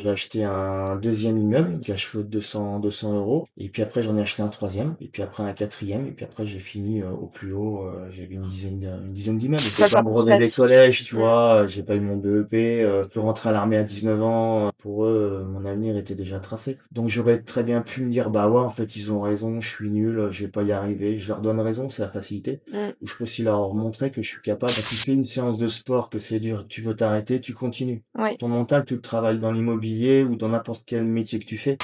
J'ai acheté un deuxième immeuble qui a achevé 200 euros. Et puis après, j'en ai acheté un troisième. Et puis après, un quatrième. Et puis après, j'ai fini au plus haut. J'avais une dizaine d'immeubles. Ça J'ai pas paraît mon brevet des classique. collèges, tu vois. J'ai pas eu mon BEP. Je suis rentré à l'armée à 19 ans. Pour eux, mon avenir était déjà tracé. Donc j'aurais très bien pu me dire, bah ouais, en fait, ils ont raison. Je suis nul. Je vais pas y arriver. Je leur donne raison. C'est la facilité. Mm. Ou je peux aussi leur montrer que je suis capable. Quand tu fais une séance de sport, que c'est dur, tu veux t'arrêter, tu continues. Ouais. Ton mental, tu le travailles dans l'immobilier ou dans n'importe quel métier que tu fais.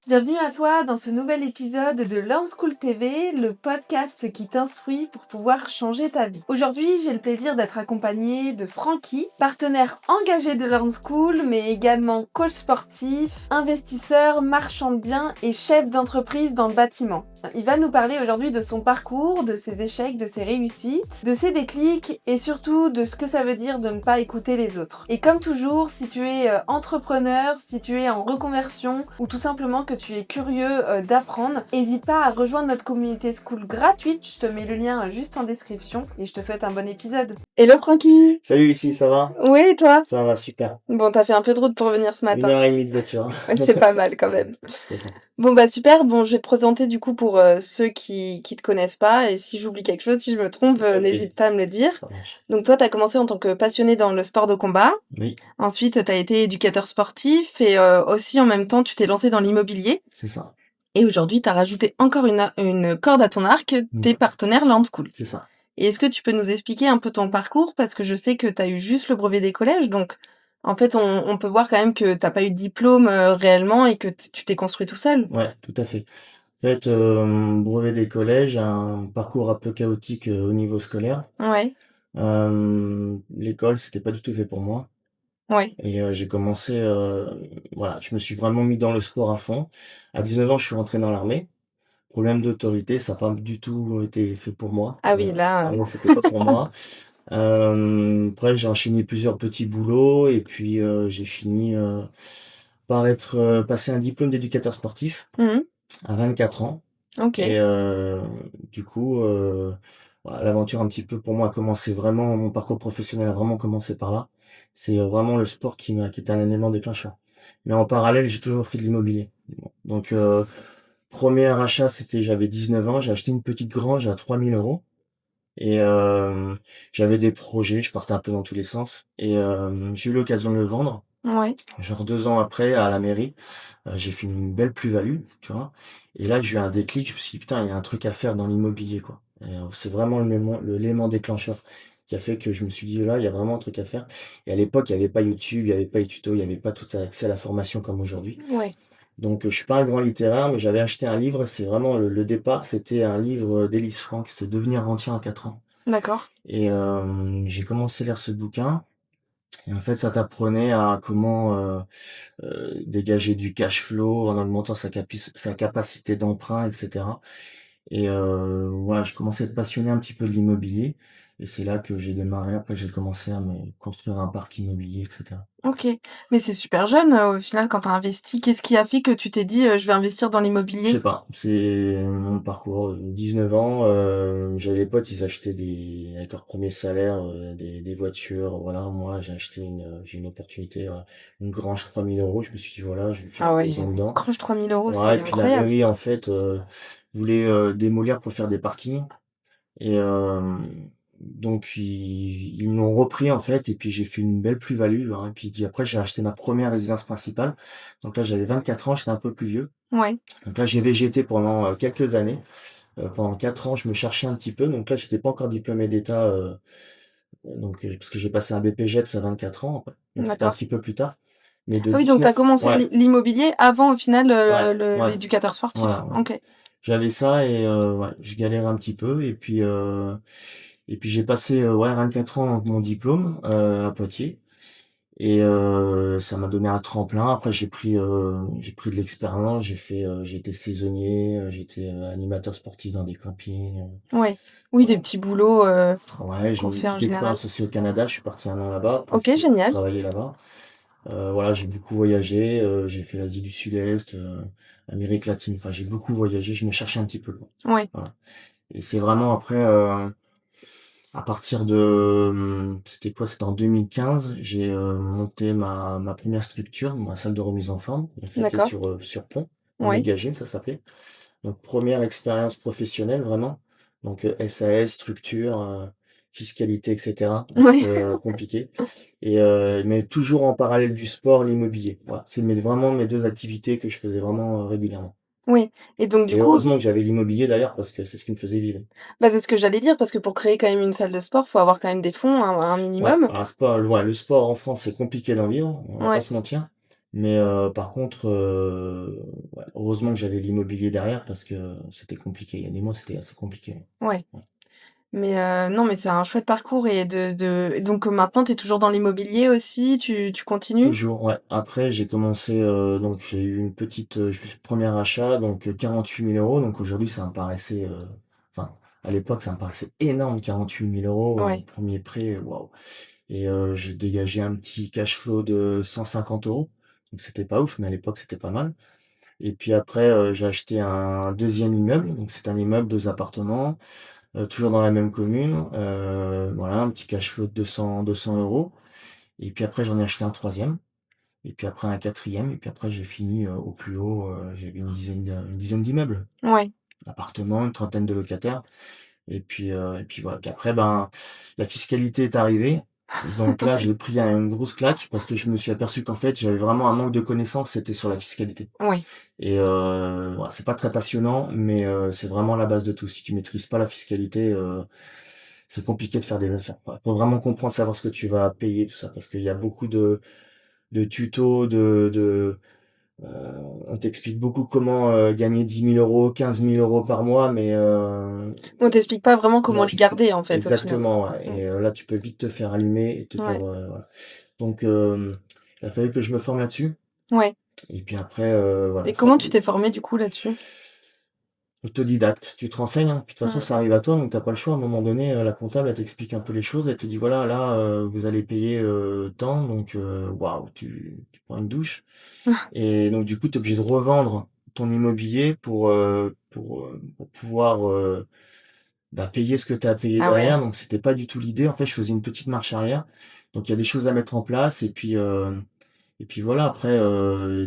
Bienvenue à toi dans ce nouvel épisode de Learn School TV, le podcast qui t'instruit pour pouvoir changer ta vie. Aujourd'hui, j'ai le plaisir d'être accompagnée de Francky, partenaire engagé de Learn School, mais également coach sportif, investisseur, marchand de biens et chef d'entreprise dans le bâtiment. Il va nous parler aujourd'hui de son parcours, de ses échecs, de ses réussites, de ses déclics et surtout de ce que ça veut dire de ne pas écouter les autres. Et comme toujours, si tu es entrepreneur, si tu es en reconversion ou tout simplement que tu es curieux d'apprendre, n'hésite pas à rejoindre notre communauté school gratuite. Je te mets le lien juste en description et je te souhaite un bon épisode. Hello Francky. Salut Lucie, ça va? Oui, et toi? Ça va, super. Bon, t'as fait un peu de route pour venir ce matin. 1 heure et demie de voiture. Ouais, c'est pas mal quand même. C'est ça. Bon bah super, bon je vais te présenter du coup pour ceux qui te connaissent pas et si j'oublie quelque chose, si je me trompe, Ok, n'hésite pas à me le dire. ça marche. Donc toi t'as commencé en tant que passionné dans le sport de combat, Oui, ensuite t'as été éducateur sportif et aussi en même temps tu t'es lancé dans l'immobilier c'est ça. et aujourd'hui t'as rajouté encore une corde à ton arc, t'es partenaire Land School. C'est ça. Et est-ce que tu peux nous expliquer un peu ton parcours parce que je sais que t'as eu juste le brevet des collèges donc en fait on peut voir quand même que t'as pas eu de diplôme réellement et que tu t'es construit tout seul. Ouais, tout à fait. En fait, brevet des collèges, un parcours un peu chaotique au niveau scolaire. Ouais, L'école, c'était pas du tout fait pour moi. ouais. Et j'ai commencé, voilà, je me suis vraiment mis dans le sport à fond. À 19 ans, je suis rentré dans l'armée. Problème d'autorité, ça n'a pas du tout été fait pour moi. Ah oui, là, Vraiment, c'était pas pour moi. Après, j'ai enchaîné plusieurs petits boulots et puis j'ai fini par être passer un diplôme d'éducateur sportif mhm, à 24 ans. Et ok. du coup, voilà, l'aventure un petit peu pour moi a commencé vraiment, mon parcours professionnel a vraiment commencé par là. C'est vraiment le sport qui était un élément déclencheur. Mais en parallèle, j'ai toujours fait de l'immobilier. Donc, premier achat, j'avais 19 ans, j'ai acheté une petite grange à 3 000 euros. Et j'avais des projets, je partais un peu dans tous les sens. Et j'ai eu l'occasion de le vendre. Ouais. Genre 2 ans après, à la mairie, j'ai fait une belle plus-value, tu vois. Et là, j'ai eu un déclic, je me suis dit, putain, il y a un truc à faire dans l'immobilier, quoi. Et, c'est vraiment l'élément déclencheur qui a fait que je me suis dit, là, il y a vraiment un truc à faire. Et à l'époque, il n'y avait pas YouTube, il n'y avait pas les tutos, il n'y avait pas tout accès à la formation comme aujourd'hui. Ouais. Donc, je suis pas un grand littéraire, mais j'avais acheté un livre, c'est vraiment le départ, c'était un livre d'Élise Frank, c'était Devenir rentier en 4 ans. D'accord. Et j'ai commencé à lire ce bouquin. Et en fait, ça t'apprenait à comment dégager du cash flow en augmentant sa capacité d'emprunt, etc. Et voilà, je commençais à être passionné un petit peu de l'immobilier. Et c'est là que j'ai démarré. Après, j'ai commencé à me construire un parc immobilier, etc. Ok. Mais c'est super jeune, au final, quand t'as investi. Qu'est-ce qui a fait que tu t'es dit, je vais investir dans Je sais l'immobilier? pas, c'est mon parcours. 19 ans, j'avais des potes, ils achetaient avec leur premier salaire des voitures. Voilà, moi j'ai une opportunité, une grange 3 000 euros. Je me suis dit voilà, je vais faire Ah une ouais, maison une dedans. croche 3 000 euros, Ouais, c'est et puis la incroyable. mairie en fait voulait démolir pour faire des parkings. Et donc ils m'ont repris en fait, et puis j'ai fait une belle plus-value, hein. Et puis après j'ai acheté ma première résidence principale. Donc là j'avais 24 ans, j'étais un peu plus vieux. Ouais. Donc là j'ai végété pendant quelques années. Pendant 4 ans je me cherchais un petit peu. Donc là j'étais pas encore diplômé d'État, donc parce que j'ai passé un BPGEPS à 24 ans après. Donc c'était un D'accord. petit peu plus tard. Mais de Ah oui, donc t'as 19, commencé ouais, l'immobilier avant, au final, ouais, ouais, l'éducateur sportif. voilà, ouais. Ok. J'avais ça et ouais, je galérais un petit peu et puis j'ai passé ouais 24 ans avec mon diplôme à Poitiers et ça m'a donné un tremplin. Après j'ai pris de l'expérience, j'ai été saisonnier, j'étais animateur sportif dans des campings. Ouais. Oui, des petits boulots Ouais, j'ai qu'on eu une fait en petite général. expérience aussi au Canada, je suis parti 1 an là-bas Ok, pour génial. travailler là-bas. Voilà, j'ai beaucoup voyagé, j'ai fait l'Asie du Sud-Est, Amérique latine, enfin j'ai beaucoup voyagé, je me cherchais un petit peu, quoi. Ouais. Voilà. Et c'est vraiment après, À partir de, c'était quoi? C'était en 2015, j'ai monté ma première structure, ma salle de remise en forme. Donc c'était D'accord. sur Pont, en Oui. Méga Gym, ça s'appelait. Donc première expérience professionnelle vraiment. Donc SAS, structure, fiscalité, etc. Un Oui. peu compliqué. Et mais toujours en parallèle du sport, l'immobilier. Voilà, c'est vraiment mes deux activités que je faisais vraiment régulièrement. Oui. Et donc du Et coup, heureusement que j'avais l'immobilier d'ailleurs parce que c'est ce qui me faisait vivre. bah, c'est ce que j'allais dire parce que pour créer quand même une salle de sport, faut avoir quand même des fonds, un Ouais, minimum. un sport, ouais, le sport en France, c'est compliqué d'en vivre, on va pas Ouais. se mentir. Mais par contre, ouais, heureusement que j'avais l'immobilier derrière parce que c'était compliqué. Il y a des mois, c'était assez compliqué. Ouais. Ouais. Mais non, mais c'est un chouette parcours et et donc maintenant tu es toujours dans l'immobilier aussi, tu continues? Toujours, ouais. Après, j'ai commencé, donc j'ai eu une petite, premier achat, donc 48 000 euros. Donc aujourd'hui, ça me paraissait, enfin, à l'époque, ça me paraissait énorme, 48 000 euros, Ouais. premier prêt, waouh. Et j'ai dégagé un petit cash flow de 150 euros. Donc c'était pas ouf, mais à l'époque, c'était pas mal. Et puis après, j'ai acheté un deuxième immeuble. Donc c'est un immeuble, deux appartements, toujours dans la même commune. Voilà, un petit cash flow de 200 euros. Et puis après, j'en ai acheté un troisième. Et puis après un quatrième. Et puis après, j'ai fini au plus haut. J'ai une dizaine d'immeubles, Ouais. appartements, une trentaine de locataires. Et puis voilà. Puis après, ben, la fiscalité est arrivée. Donc là, j'ai pris une grosse claque parce que je me suis aperçu qu'en fait, j'avais vraiment un manque de connaissances, c'était sur la fiscalité. Ouais. Et voilà, c'est pas très passionnant, mais c'est vraiment la base de tout. Si tu maîtrises pas la fiscalité, c'est compliqué de faire des affaires. Il faut vraiment comprendre, savoir ce que tu vas payer, tout ça, parce qu'il y a beaucoup de tutos, on t'explique beaucoup comment gagner 10 000 euros, 15 000 euros par mois, mais On t'explique pas vraiment comment non, les garder en fait au final. exactement. Ouais. Mm. Et là, tu peux vite te faire allumer et te faire. Ouais. Voilà. Donc, il a fallu que je me forme là-dessus. Ouais. Et puis après, voilà, Et ça. comment tu t'es formé du coup là-dessus? Autodidacte, tu te renseignes, hein. Puis de toute façon, Mm. ça arrive à toi, donc t'as pas le choix. À un moment donné, la comptable, elle t'explique un peu les choses, elle te dit voilà, là, vous allez payer tant, donc waouh, tu prends une douche. Et donc du coup, tu es obligé de revendre ton immobilier pour pouvoir bah, payer ce que tu as payé Ah ouais. derrière. Donc c'était pas du tout l'idée. En fait, je faisais une petite marche arrière. Donc il y a des choses à mettre en place, et puis voilà. Après,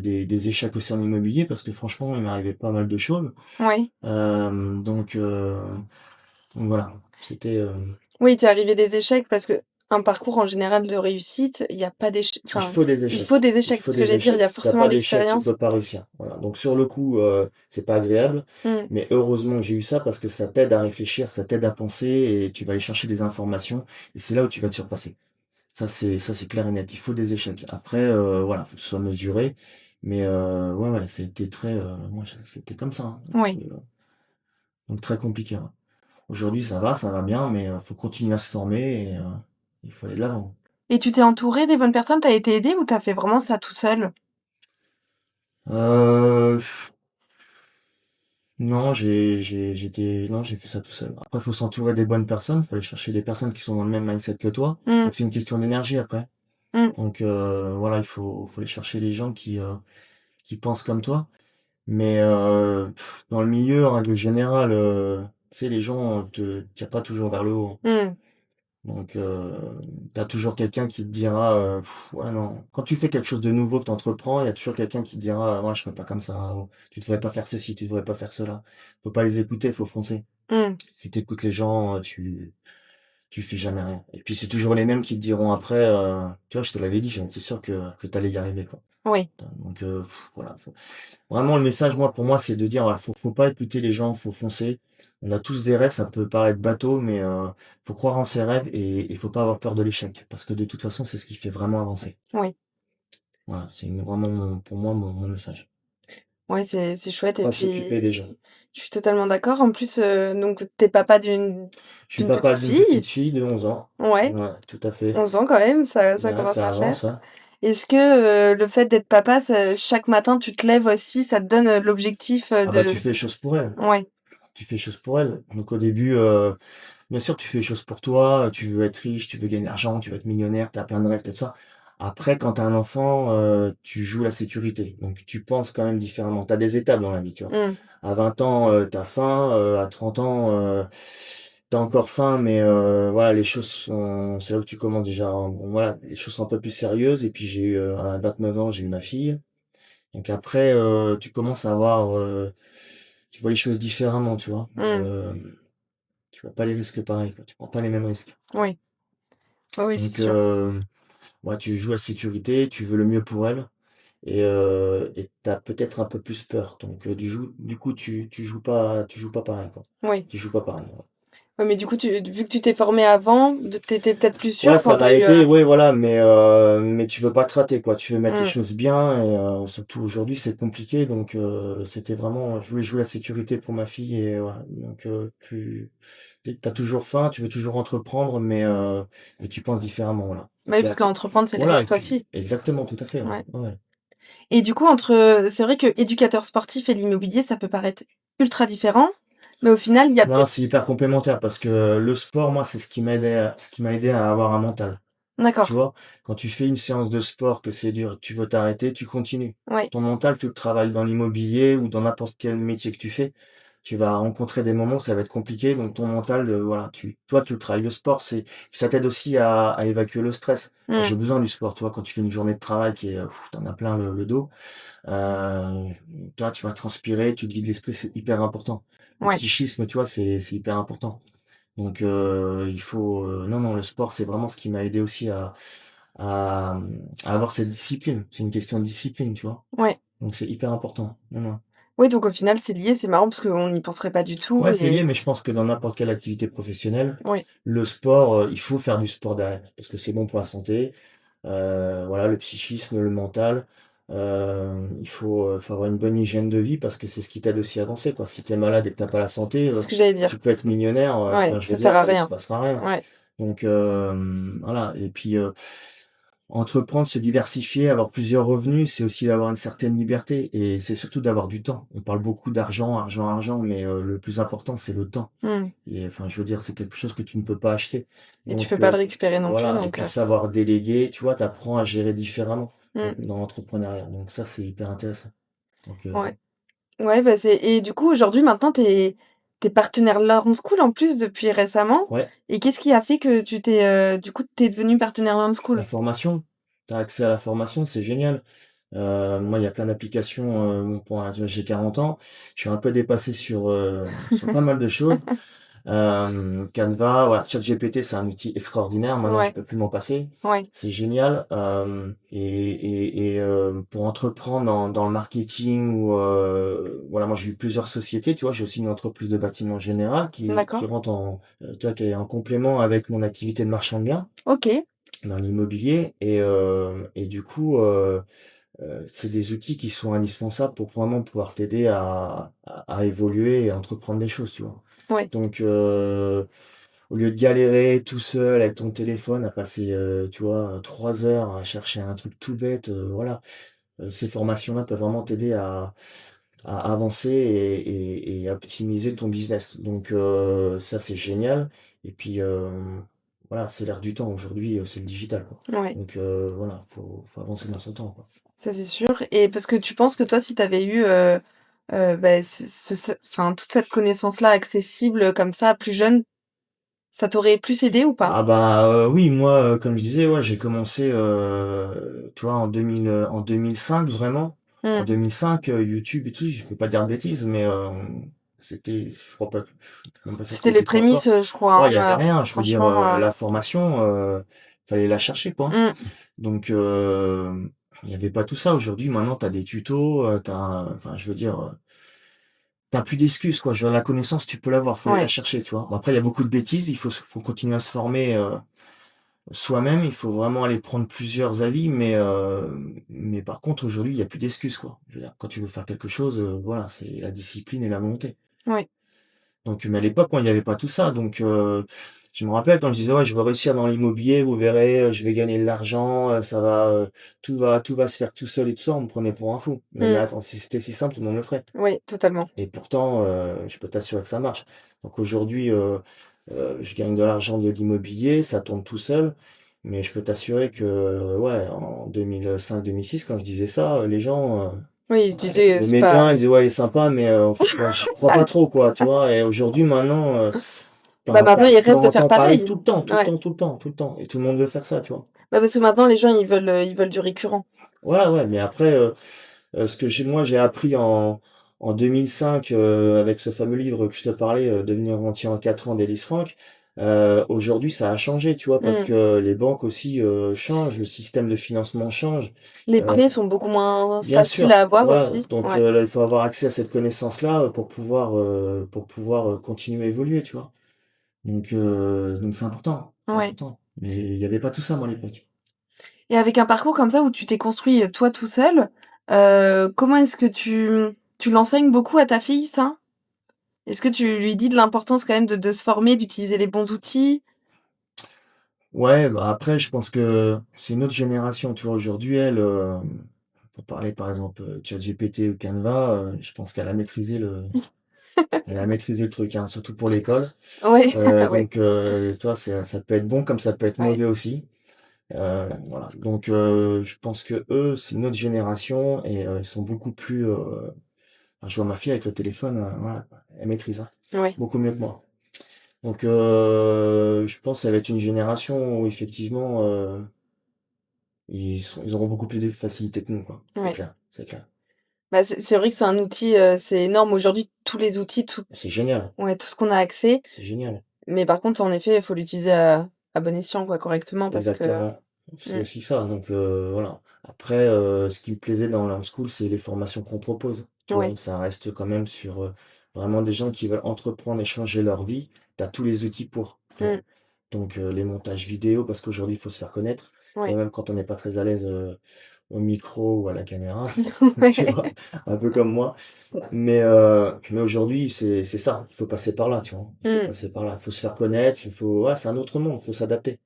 des échecs aussi en immobilier parce que franchement, il m'arrivait pas mal de choses. Ouais. Euh, donc, euh, donc voilà, c'était. Oui, t'es arrivé des échecs parce que un parcours en général de réussite, il y a pas d'échecs. Il Enfin, faut des il faut échecs. des Il échecs. C'est faut ce que des j'allais dire. Il y échecs. a Si t'as forcément pas d'échecs, tu l'expérience. peux pas réussir. Voilà. Donc sur le coup, c'est pas agréable, Mm. mais heureusement que j'ai eu ça parce que ça t'aide à réfléchir, ça t'aide à penser et tu vas aller chercher des informations et c'est là où tu vas te surpasser. Ça c'est clair et net. Il faut des échecs. Après, voilà, faut que ce soit mesuré, mais ouais ouais, c'était très, moi c'était comme ça. Hein. Ouais. Donc très compliqué. Hein. Aujourd'hui ça va bien, mais faut continuer à se former et il faut aller de l'avant. Et tu t'es entouré des bonnes personnes? T'as été aidé ou t'as fait vraiment ça tout seul? Euh, Non, non, j'ai fait ça tout seul. Après, faut s'entourer des bonnes personnes, faut aller chercher des personnes qui sont dans le même mindset que toi. Mm. Donc, c'est une question d'énergie après. Mm. Donc, voilà, faut aller chercher des gens qui pensent comme toi. Mais, dans le milieu, en règle générale, tu sais, les gens te tirent pas toujours vers le haut. Mm. Donc, t'as toujours quelqu'un qui te dira, ouais, non. Quand tu fais quelque chose de nouveau que t'entreprends, il y a toujours quelqu'un qui te dira, ouais, je fais pas comme ça. Ou, tu devrais pas faire ceci, tu devrais pas faire cela. Faut pas les écouter, faut foncer. Mm. Si t'écoutes les gens, tu fais jamais rien. Et puis c'est toujours les mêmes qui te diront après, tu vois, je te l'avais dit, j'étais sûr que t'allais y arriver, quoi. Oui. Donc, voilà. Vraiment, le message, moi, pour moi, c'est de dire, voilà, faut pas écouter les gens, faut foncer. On a tous des rêves, ça peut paraître bateau, mais faut croire en ses rêves et il faut pas avoir peur de l'échec, parce que de toute façon, c'est ce qui fait vraiment avancer. Oui. Voilà, c'est vraiment pour moi mon message. Ouais, c'est chouette. Et Pas puis, s'occuper des gens. je suis totalement d'accord. En plus, donc t'es papa Je suis d'une papa petite d'une fille. petite fille de 11 ans. Ouais. Ouais, tout à fait. 11 ans quand même, ça Ouais, commence ça à faire. avance, hein. Est-ce que le fait d'être papa, chaque matin tu te lèves aussi, ça te donne l'objectif Ah bah, de... tu fais les choses pour elle. Ouais. Tu fais les choses pour elle. Donc au début, bien sûr, tu fais les choses pour toi, tu veux être riche, tu veux gagner de l'argent, tu veux être millionnaire, tu as plein de rêves, tout ça. Après, quand tu as un enfant, tu joues la sécurité. Donc tu penses quand même différemment. Tu as des étapes dans la vie, tu vois. Mm. À 20 ans, tu as faim, à 30 ans, t'as encore faim, mais voilà, les choses sont, c'est là où tu commences déjà. Bon, voilà, les choses sont un peu plus sérieuses. Et puis j'ai eu à 29 ans, j'ai eu ma fille. Donc après, tu commences à avoir, tu vois les choses différemment, tu vois. Mmh. Tu vois pas les risques pareil, quoi. Tu prends pas les mêmes risques. Oui. Oui, oui, c'est Donc sûr. ouais, tu joues à sécurité, tu veux le mieux pour elle. Et t'as peut-être un peu plus peur. Donc du coup, tu joues pas pareil, quoi. Oui. Tu joues pas pareil. Ouais. Ouais, mais du coup, vu que tu t'es formé avant, t'étais peut-être plus Ouais, sûr quand ça t'as l'a eu. été, ouais, voilà, mais tu veux pas te rater, quoi. Tu veux mettre les Hmm. choses bien, et surtout aujourd'hui, c'est compliqué. Donc c'était vraiment, je voulais jouer la sécurité pour ma fille, et voilà. Donc t'as toujours faim, tu veux toujours entreprendre, mais tu penses différemment, voilà. Et Oui, puis parce après, qu'entreprendre, c'est les voilà, et risques puis aussi. exactement, tout à fait, ouais. Ouais. Ouais. Et du coup, c'est vrai que éducateur sportif et l'immobilier, ça peut paraître ultra différent, mais au final, il y a Non, peut-être. c'est hyper complémentaire parce que le sport, moi, c'est ce qui m'a aidé à avoir un mental. Tu D'accord. vois, quand tu fais une séance de sport, que c'est dur, tu veux t'arrêter, tu continues. Oui. Ton mental, tu le travailles dans l'immobilier ou dans n'importe quel métier que tu fais. Tu vas rencontrer des moments où ça va être compliqué, donc ton mental, voilà, toi, tu le travailles. Le sport, ça t'aide aussi à évacuer le stress. Moi, Hmm. j'ai besoin du sport, toi, quand tu fais une journée de travail qui est, t'en as plein le dos. Euh, Toi, tu vas transpirer, tu te vides l'esprit, c'est hyper important. Le Ouais. psychisme, tu vois, c'est hyper important. Donc, il faut, non, non, le sport, c'est vraiment ce qui m'a aidé aussi à, à avoir cette discipline. C'est une question de discipline, tu vois. Ouais. Donc, c'est hyper important. Non, non. Oui, donc au final, c'est lié, c'est marrant parce qu'on n'y penserait pas du tout. Ouais, c'est Et. lié, mais je pense que dans n'importe quelle activité professionnelle, Oui. le sport, il faut faire du sport derrière, parce que c'est bon pour la santé. Voilà, le psychisme, le mental. Faut avoir une bonne hygiène de vie parce que c'est ce qui t'aide aussi à avancer, quoi. Si t'es malade et que t'as pas la santé, C'est ce que j'allais tu dire. peux être millionnaire, Ouais, enfin, je veux ça sert dire, à il se rien. passera rien. Ouais. Donc, voilà. Et puis, entreprendre, se diversifier, avoir plusieurs revenus, c'est aussi d'avoir une certaine liberté et c'est surtout d'avoir du temps. On parle beaucoup d'argent, argent, argent, mais le plus important, c'est le temps. Hmm. Et enfin, je veux dire, c'est quelque chose que tu ne peux pas acheter. Et tu Donc, peux pas le récupérer non plus, voilà. Et donc. puis, savoir déléguer, tu vois, t'apprends à gérer différemment Hmm. dans l'entrepreneuriat. Donc, ça, c'est hyper intéressant. Donc, Ouais. Ouais, bah c'est. Et du coup, aujourd'hui, maintenant, t'es partenaire Learn School en plus depuis récemment. ouais, Et qu'est-ce qui a fait que du coup, t'es devenu partenaire Learn la School? formation, tu as accès à la formation, c'est génial. Moi, il y a plein d'applications. J'ai 40 ans, je suis un peu dépassé sur pas mal de choses. Canva, voilà, ChatGPT, c'est un outil extraordinaire. Maintenant, je Ouais, peux plus m'en passer. ouais, C'est génial. Pour entreprendre dans le marketing ou voilà, moi j'ai eu plusieurs sociétés. Tu vois, j'ai aussi une entreprise de bâtiment général qui d'accord. rentre tu vois, qui est en complément avec mon activité de marchand de biens Ok, dans l'immobilier. Et du coup, c'est des outils qui sont indispensables pour vraiment pouvoir t'aider à évoluer et à entreprendre des choses, tu vois. ouais, Donc, au lieu de galérer tout seul avec ton téléphone, à passer, tu vois, 3 heures à chercher un truc tout bête, voilà. Ces formations-là peuvent vraiment t'aider à avancer et à optimiser ton business. Donc, ça, c'est génial. Et puis, voilà, c'est l'air du temps. Aujourd'hui, c'est le digital, quoi. ouais, Donc, voilà, faut avancer dans son temps, quoi. ça c'est sûr. Et parce que tu penses que toi, si t'avais eu bah, enfin, toute cette connaissance-là accessible comme ça, plus jeune, ça t'aurait plus aidé ou pas? Ah bah oui, moi, comme je disais, ouais, j'ai commencé, tu vois, en 2005, vraiment. En Hmm. 2005, YouTube et tout, je ne peux pas dire de bêtises, mais c'était, je crois pas, je suis même pas sûr que ça C'était les existe prémices, encore. je crois, Ouais, il hein, y avait rien. Je veux dire, franchement. la formation, fallait la chercher, quoi. Hmm. Donc, il y avait pas tout ça. Aujourd'hui, maintenant, t'as des tutos, enfin, je veux dire, t'as plus d'excuses, quoi. Je veux dire, la connaissance, tu peux l'avoir, faut aller la Ouais. chercher, tu vois. Bon, après, il y a beaucoup de bêtises, faut continuer à se former. Soi-même, il faut vraiment aller prendre plusieurs avis, mais par contre, aujourd'hui, il n'y a plus d'excuses, quoi. Je veux dire, quand tu veux faire quelque chose, voilà, c'est la discipline et la volonté. Ouais. Donc, mais à l'époque, moi, il n'y avait pas tout ça. Donc, je me rappelle quand je disais, ouais, je vais réussir dans l'immobilier, vous verrez, je vais gagner de l'argent, tout va se faire tout seul et tout ça, on me prenait pour un fou. Mais Hmm. attends, si c'était si simple, tout le monde le ferait. Oui, totalement. Et pourtant, je peux t'assurer que ça marche. Donc aujourd'hui, je gagne de l'argent de l'immobilier, ça tourne tout seul. Mais je peux t'assurer que, ouais, en 2005-2006, quand je disais ça, les gens, Oui, il se ouais, disait, ils c'est aimaient pas. bien, ils disaient, ouais, il est sympa, mais en fait, moi, j'y crois pas trop, quoi, tu vois. Et aujourd'hui, maintenant, Bah, maintenant, ils rêvent t'en de faire entends parler pareil. tout le temps, tout le Ouais. temps, tout le temps, tout le temps. Et tout le monde veut faire ça, tu vois. Bah, parce que maintenant, les gens, ils veulent du récurrent. Voilà, ouais, mais après, ce que j'ai appris en 2005 avec ce fameux livre que je te parlais, Devenir rentier en 4 ans d'Ellis Frank. Aujourd'hui, ça a changé, tu vois, parce Mmh. que les banques aussi changent, le système de financement change. Les Euh, prêts sont beaucoup moins Bien faciles sûr, à avoir voilà. aussi. Donc Ouais. là, il faut avoir accès à cette connaissance-là pour pouvoir continuer à évoluer, tu vois. Donc c'est important, c'est Ouais. important. Mais il n'y avait pas tout ça, moi, à l'époque. Et avec un parcours comme ça où tu t'es construit toi tout seul, comment est-ce que tu l'enseignes beaucoup à ta fille, ça? Est-ce que tu lui dis de l'importance quand même de se former, d'utiliser les bons outils? Ouais, bah après, je pense que c'est une autre génération, tu vois. Aujourd'hui, elle, pour parler par exemple ChatGPT ou Canva, je pense elle a maîtrisé le truc, hein, surtout pour l'école. Ouais, ouais, Toi, ça peut être bon comme ça peut être ouais, mauvais aussi. Voilà. Donc, je pense que eux, c'est une autre génération et ils sont beaucoup plus. Enfin, je vois ma fille avec le téléphone, voilà, elle maîtrise, hein, ouais. beaucoup mieux que moi. Donc, je pense que ça va être une génération où effectivement, ils auront beaucoup plus de facilité que nous, quoi. C'est Ouais. clair, c'est clair. Bah, c'est vrai que c'est un outil, c'est énorme. Aujourd'hui, tous les outils, C'est génial, ouais, tout ce qu'on a accès. c'est génial. Mais par contre, en effet, il faut l'utiliser à bon escient, quoi, correctement, parce que. Exactement. C'est Mm, aussi ça. Donc, voilà. Après, ce qui me plaisait dans l'Homeschool, c'est les formations qu'on propose. Tu vois, ouais. ça reste quand même sur vraiment des gens qui veulent entreprendre et changer leur vie. Tu as tous les outils pour. Tu vois. Mm, Donc, les montages vidéo, parce qu'aujourd'hui, il faut se faire connaître. Tu vois, ouais. même quand on n'est pas très à l'aise au micro ou à la caméra, tu Ouais. vois, un peu comme moi. Mais aujourd'hui, c'est ça. Il faut passer par là, tu vois. Il faut Mm. passer par là. Il faut se faire connaître. Ouais, c'est un autre monde. Il faut s'adapter.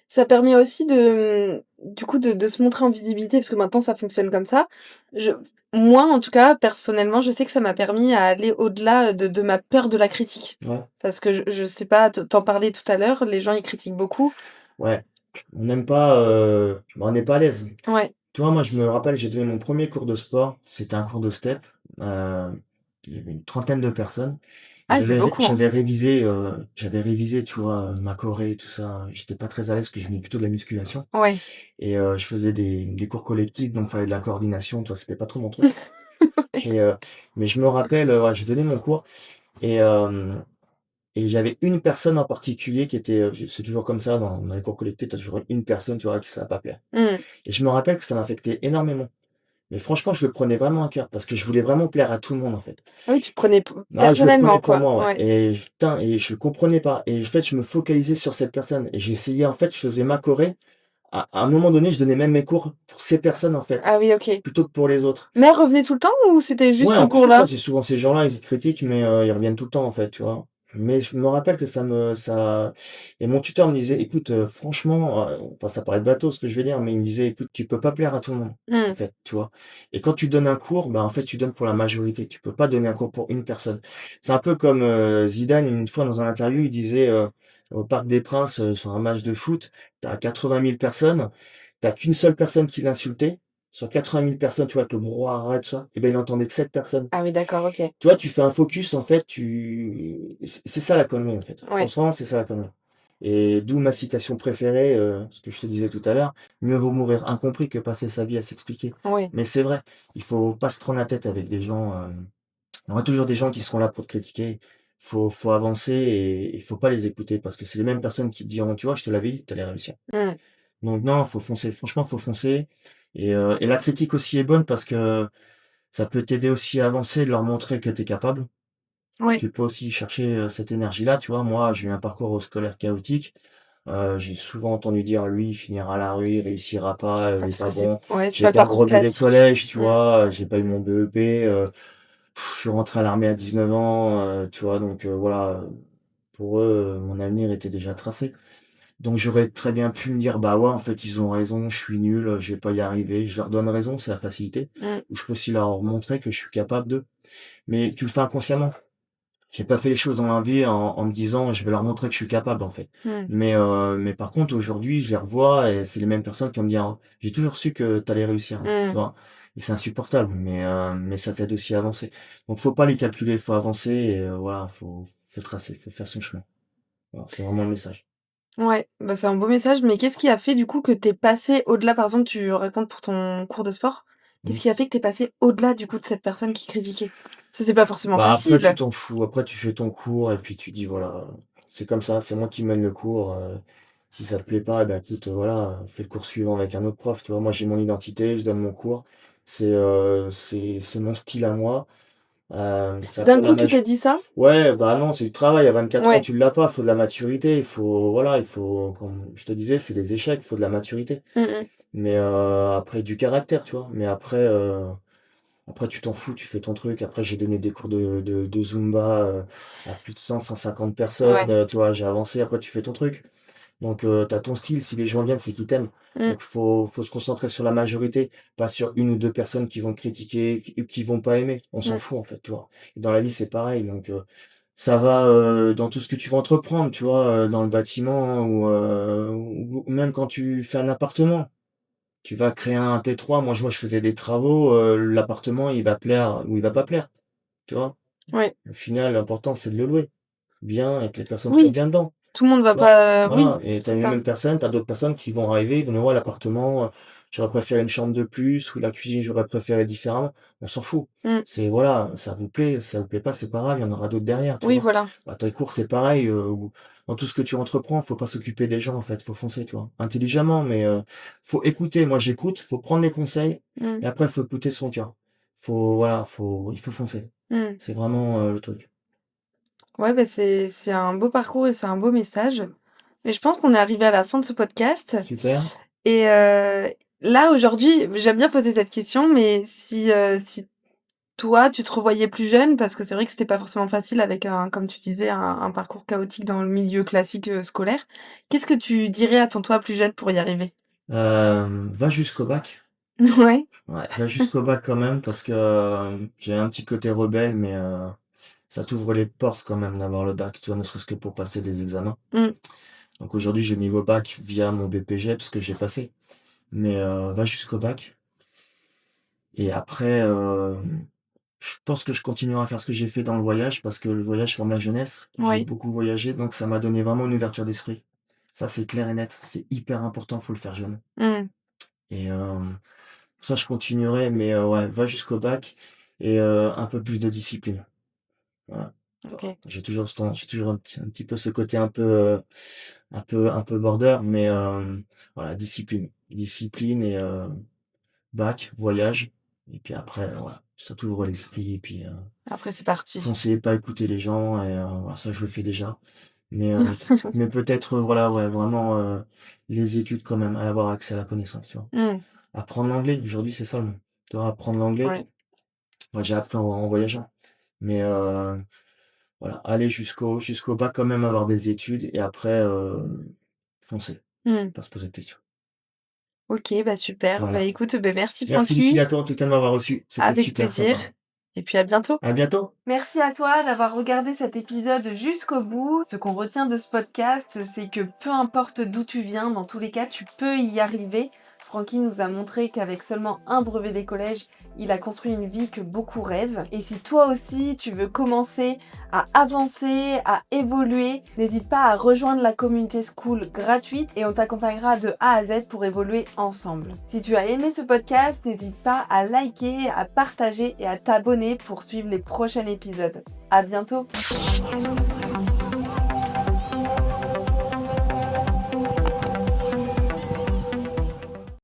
Ça permet aussi du coup, de se montrer en visibilité, parce que maintenant ça fonctionne comme ça. Je, moi, en tout cas, personnellement, je sais que ça m'a permis à aller au-delà de ma peur de la critique. Ouais. Parce que je sais pas, t'en parlais tout à l'heure, les gens ils critiquent beaucoup. Ouais. On n'aime pas, on n'est pas à l'aise. Ouais. Tu vois, moi, je me rappelle, j'ai donné mon premier cours de sport. C'était un cours de step. Euh, il y avait une trentaine de personnes. Et Ah, c'est beaucoup, hein. j'avais révisé, tu vois, ma choré et tout ça. J'étais pas très à l'aise parce que je venais plutôt de la musculation. Ouais. Et je faisais des cours collectifs, donc il fallait de la coordination. Tu vois, c'était pas trop mon truc. Et, mais je me rappelle, ouais, j'ai donné mon cours. Et, euh, Et j'avais une personne en particulier qui était, c'est toujours comme ça dans les cours collectifs, tu as toujours une personne, tu vois, qui ça va pas plaire. Mm. Et je me rappelle que ça m'affectait énormément. Mais franchement, je le prenais vraiment à cœur parce que je voulais vraiment plaire à tout le monde, en fait. Ah oui, tu prenais Ah, je le prenais personnellement, pour quoi. moi, ouais. Ouais. Et putain, et je comprenais pas. Et en fait, je me focalisais sur cette personne. Et j'essayais, en fait, je faisais ma choré. À un moment donné, je donnais même mes cours pour ces personnes, en fait, Ah oui, ok. plutôt que pour les autres. Mais elle revenait tout le temps ou c'était juste Ouais, ce en plus de ça, cours-là? c'est souvent ces gens-là, ils critiquent, mais ils reviennent tout le temps, en fait, tu vois. Mais je me rappelle que ça... Et mon tuteur me disait, écoute, franchement, enfin, ça paraît bateau ce que je vais dire, mais il me disait, écoute, tu peux pas plaire à tout le monde, en Mm. fait, tu vois. Et quand tu donnes un cours, bah, en fait, tu donnes pour la majorité. Tu peux pas donner un cours pour une personne. C'est un peu comme Zidane, une fois dans un interview, il disait, au Parc des Princes, sur un match de foot, t'as 80 000 personnes, t'as qu'une seule personne qui l'insultait. Sur 80 000 personnes, tu vois, avec le brouhaha et tout ça, et ben il entendait que 7 personnes. Ah oui, d'accord, ok. Tu vois, tu fais un focus, en fait, c'est ça la connerie, en fait. Ouais. Franchement, c'est ça la connerie. Et d'où ma citation préférée, ce que je te disais tout à l'heure, mieux vaut mourir incompris que passer sa vie à s'expliquer. Ouais. Mais c'est vrai, il faut pas se prendre la tête avec des gens. Il y aura toujours des gens qui seront là pour te critiquer. Faut avancer et il faut pas les écouter parce que c'est les mêmes personnes qui te diront, tu vois, je te l'avais dit, t'allais réussir. Mm. Donc non, faut foncer. Franchement, faut foncer. Et la critique aussi est bonne parce que ça peut t'aider aussi à avancer, de leur montrer que tu es capable. Ouais. Tu peux aussi chercher cette énergie-là. Tu vois, moi, j'ai eu un parcours scolaire chaotique. J'ai souvent entendu dire, lui, il finira à la rue, il réussira pas, Ah, il est parce pas que c'est bon. ouais, c'est J'ai pas le été un parcours rebelle des classique. collèges, tu Mm. vois, j'ai pas eu mon BEP. Je suis rentré à l'armée à 19 ans, tu vois, donc voilà, pour eux, mon avenir était déjà tracé. Donc j'aurais très bien pu me dire, bah ouais, en fait, ils ont raison, je suis nul, je vais pas y arriver. Je leur donne raison, c'est la facilité. Mm. Ou je peux aussi leur montrer que je suis capable de. Mais tu le fais inconsciemment. J'ai pas fait les choses dans la vie en me disant, je vais leur montrer que je suis capable, en fait. Mm. Mais par contre, aujourd'hui, je les revois et c'est les mêmes personnes qui vont me dire, j'ai toujours su que t'allais réussir, tu Mm. vois. Et c'est insupportable, mais ça t'aide aussi à avancer. Donc faut pas les calculer, faut avancer et voilà, faut tracer, faut faire son chemin. Voilà, c'est vraiment le message. Ouais, bah, c'est un beau message, mais qu'est-ce qui a fait du coup que tu passé au-delà? Par exemple, tu racontes pour ton cours de sport. Qu'est-ce Mmh. qui a fait que tu passé au-delà du coup de cette personne qui critiquait? Parce que c'est pas forcément Bah, après tu facile. t'en fous, après tu fais ton cours et puis tu dis: «Voilà, c'est comme ça, c'est moi qui mène le cours, si ça te plaît pas et ben écoute, voilà, fais le cours suivant avec un autre prof», tu vois? Moi j'ai mon identité, je donne mon cours, c'est mon style à moi, ça D'un pour la coup, tu maj t'es dit ça? ouais, bah, non, c'est du travail, à 24 ans Ouais. tu l'as pas, faut de la maturité, il faut voilà, il faut comme je te disais, c'est des échecs, il faut de la maturité. Mmh mh. Mais, après du caractère, tu vois? Mais après, après tu t'en fous, tu fais ton truc. Après j'ai donné des cours de Zumba, à plus de 100-150 personnes, Ouais. tu vois? J'ai avancé, après tu fais ton truc. Donc, tu ton style, si les gens viennent, c'est qu'ils t'aiment. Mmh. Donc faut se concentrer sur la majorité, pas sur une ou 2 personnes qui vont te critiquer, qui vont pas aimer. On s'en Mmh. fout en fait, tu vois? Et dans la vie, c'est pareil, donc, ça va, dans tout ce que tu vas entreprendre, tu vois? Dans le bâtiment ou même quand tu fais un appartement. Tu vas créer un T3, moi je faisais des travaux, l'appartement il va plaire ou il va pas plaire, tu vois? Ouais. Au final, l'important c'est de le louer bien et que les personnes soient Oui, bien dedans, tout le monde va tu vois? pas oui, Voilà et tu as c'est les ça. mêmes personnes, tu as d'autres personnes qui vont arriver, ils vont dire: «Ouais l'appartement, j'aurais préféré une chambre de plus ou la cuisine j'aurais préféré différemment». On s'en fout. Mmh. C'est voilà, ça vous plaît, ça vous plaît pas, c'est pas grave, il y en aura d'autres derrière, tu Oui, vois? voilà. Bah, tes cours c'est pareil, ou dans tout ce que tu entreprends, faut pas s'occuper des gens en fait, faut foncer, tu vois? Intelligemment mais, faut écouter. Moi j'écoute, faut prendre les conseils Mmh. et après faut écouter son cœur. Faut voilà, il faut foncer. Mmh. C'est vraiment, le truc. Ouais, bah, c'est un beau parcours et c'est un beau message. Mais je pense qu'on est arrivé à la fin de ce podcast Super. et là, aujourd'hui, j'aime bien poser cette question, mais si toi, tu te revoyais plus jeune, parce que c'est vrai que c'était pas forcément facile avec un comme tu disais, un parcours chaotique dans le milieu classique, scolaire. Qu'est-ce que tu dirais à ton toi plus jeune pour y arriver? Va jusqu'au bac. Ouais. Ouais, va jusqu'au bac quand même parce que, j'ai un petit côté rebelle mais, ça t'ouvre les portes quand même d'avoir le bac, tu vois? Ne serait-ce que pour passer des examens. Mmh. Donc aujourd'hui, j'ai le niveau bac via mon BPGEPS que j'ai passé. Mais, va jusqu'au bac et après, je pense que je continuerai à faire ce que j'ai fait dans le voyage parce que le voyage forme la jeunesse. J'ai Ouais. beaucoup voyagé, donc ça m'a donné vraiment une ouverture d'esprit. Ça, c'est clair et net, c'est hyper important, faut le faire jeune Mmh. et ça je continuerai mais, ouais, va jusqu'au bac et un peu plus de discipline. Voilà. OK. J'ai toujours un petit peu ce côté un peu, un peu border mais, voilà, discipline. Discipline et bac, voyage et puis après, voilà, ça t'ouvre l'esprit et puis, Après, c'est parti. foncer, pas écouter les gens et voilà, ça je le fais déjà. Mais, mais peut-être, voilà, ouais, vraiment, les études quand même, avoir accès à la connaissance, tu vois? Mmh. Apprendre l'anglais, aujourd'hui c'est ça le mot. Tu vois? Apprendre l'anglais, Ouais. moi j'ai appris en voyageant. Mais, voilà, aller jusqu'au bac quand même, avoir des études et après, foncer, Mmh. pas se poser de questions. OK, bah, super. Bah, Voilà. écoute, beh, merci Merci Lucie Francky, à toi en tout cas de m'avoir reçu, c'était avec super plaisir sympa. et puis à bientôt. À bientôt. Merci à toi d'avoir regardé cet épisode jusqu'au bout. Ce qu'on retient de ce podcast, c'est que peu importe d'où tu viens, dans tous les cas, tu peux y arriver. Francky nous a montré qu'avec seulement un brevet des collèges, il a construit une vie que beaucoup rêvent. Et si toi aussi tu veux commencer à avancer, à évoluer, n'hésite pas à rejoindre la communauté school gratuite et on t'accompagnera de A à Z pour évoluer ensemble. Si tu as aimé ce podcast, n'hésite pas à liker, à partager et à t'abonner pour suivre les prochains épisodes. À bientôt!